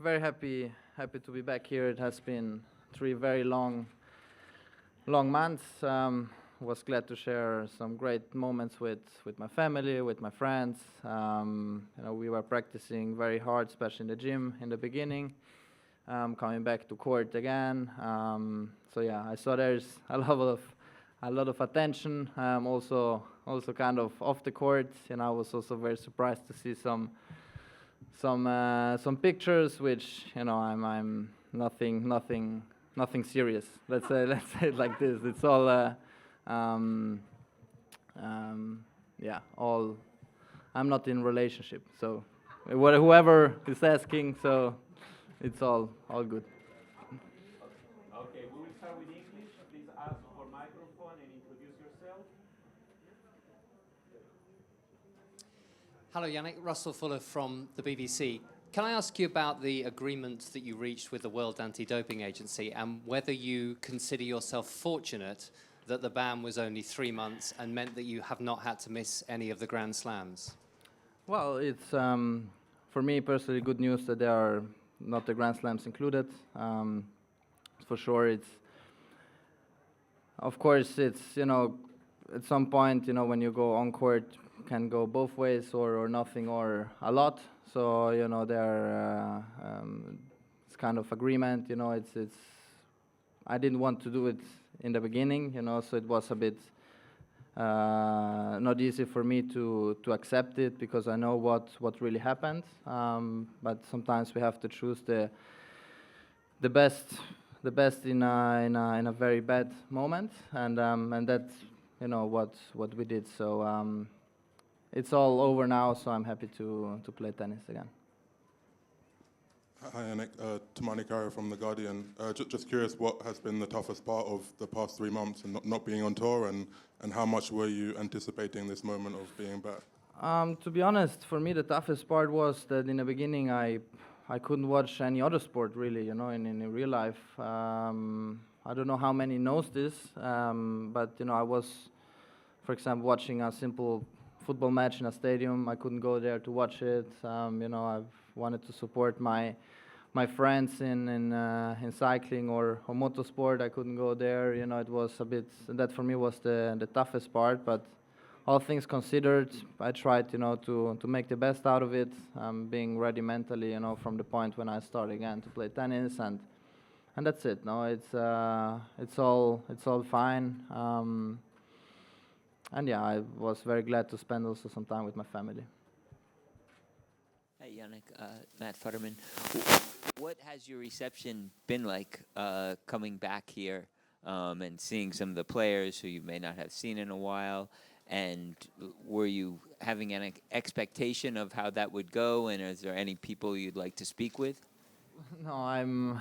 very happy to be back here. It has been 3 very long months. Was glad to share some great moments with my family, with my friends. We were practicing very hard, especially in the gym in the beginning. Coming back to court again. So yeah, I saw there's a lot of attention. Also kind of off the court. I was also very surprised to see some pictures, which I'm nothing serious. Let's say it like this. It's all all. I'm not in relationship, so whoever is asking, so it's all good. Okay, we will start with English. Please ask for microphone and introduce yourself. Hello, Jannik. Russell Fuller from the BBC. Can I ask you about the agreement that you reached with the World Anti-Doping Agency and whether you consider yourself fortunate that the ban was only 3 months and meant that you have not had to miss any of the Grand Slams? Well, it's for me personally good news that there are not the Grand Slams included. For sure, of course, it's at some point, when you go on court, can go both ways, or nothing, or a lot. So there it's kind of agreement. It's I didn't want to do it in the beginning. So it was a bit not easy for me to accept it, because I know what really happened. But sometimes we have to choose the best in a very bad moment, and that's what we did. So it's all over now. So I'm happy to play tennis again. Hi, Jannik. Tamani Kara from The Guardian. Just curious, what has been the toughest part of the past 3 months and not being on tour, and how much were you anticipating this moment of being back? To be honest, for me the toughest part was that in the beginning I couldn't watch any other sport really, in real life. I don't know how many knows this, but I was, for example, watching a simple football match in a stadium. I couldn't go there to watch it. I've wanted to support my friends in cycling or motorsport. I couldn't go there. It was a bit, that for me was the toughest part. But all things considered, I tried to make the best out of it. Being ready mentally, from the point when I start again to play tennis, and that's it. No, it's all fine. And yeah, I was very glad to spend also some time with my family. Hey, Jannik, Matt Futterman. What has your reception been like coming back here and seeing some of the players who you may not have seen in a while? And were you having an expectation of how that would go? And is there any people you'd like to speak with? No,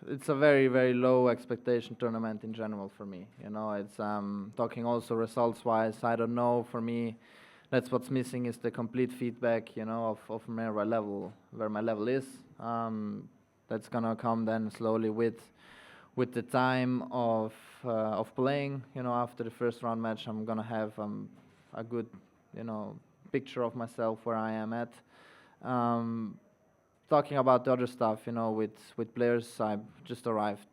it's a very, very low expectation tournament in general for me. It's talking also results-wise. I don't know. For me, that's what's missing is the complete feedback, of where my level is. That's gonna come then slowly with the time of playing. After the first round match, I'm gonna have a good, picture of myself where I am at. Talking about the other stuff, with players, I just arrived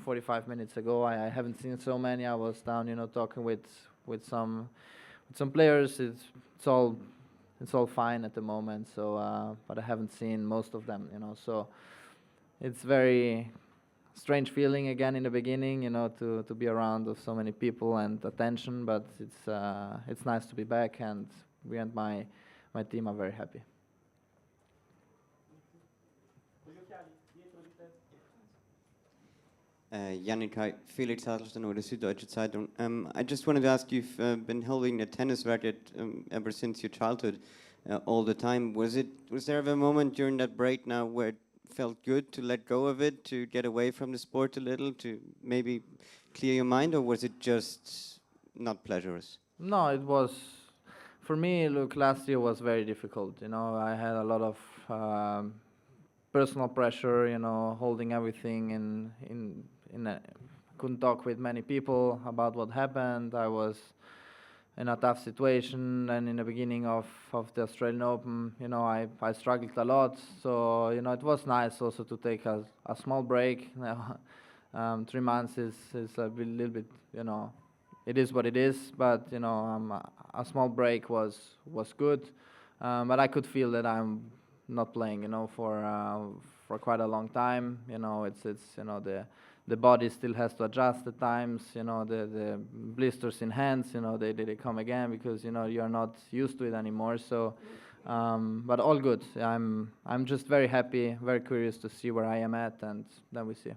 45 minutes ago. I haven't seen so many. I was down, talking with some players. It's all fine at the moment. So, but I haven't seen most of them. So it's very strange feeling again in the beginning. To be around of so many people and attention. But it's nice to be back, and we and my team are very happy. Jannik, hi. Felix Hartelston with the Süddeutsche Zeitung. I just wanted to ask, you've been holding a tennis racket ever since your childhood, all the time. Was there ever a moment during that break now where it felt good to let go of it, to get away from the sport a little, to maybe clear your mind, or was it just not pleasurous? No, it was. For me, look, last year was very difficult. I had a lot of personal pressure. Holding everything in couldn't talk with many people about what happened. I was in a tough situation. And in the beginning of the Australian Open, you know, I struggled a lot. So, you know, it was nice also to take a small break. 3 months is little bit, you know, it is what it is. But, you know, a small break was good. But I could feel that I'm not playing, you know, for quite a long time. You know, it's you know, the body still has to adjust at times. You know, the blisters in hands, you know, they come again because, you know, you're not used to it anymore. So, but all good. I'm just very happy, very curious to see where I am at, and then we see.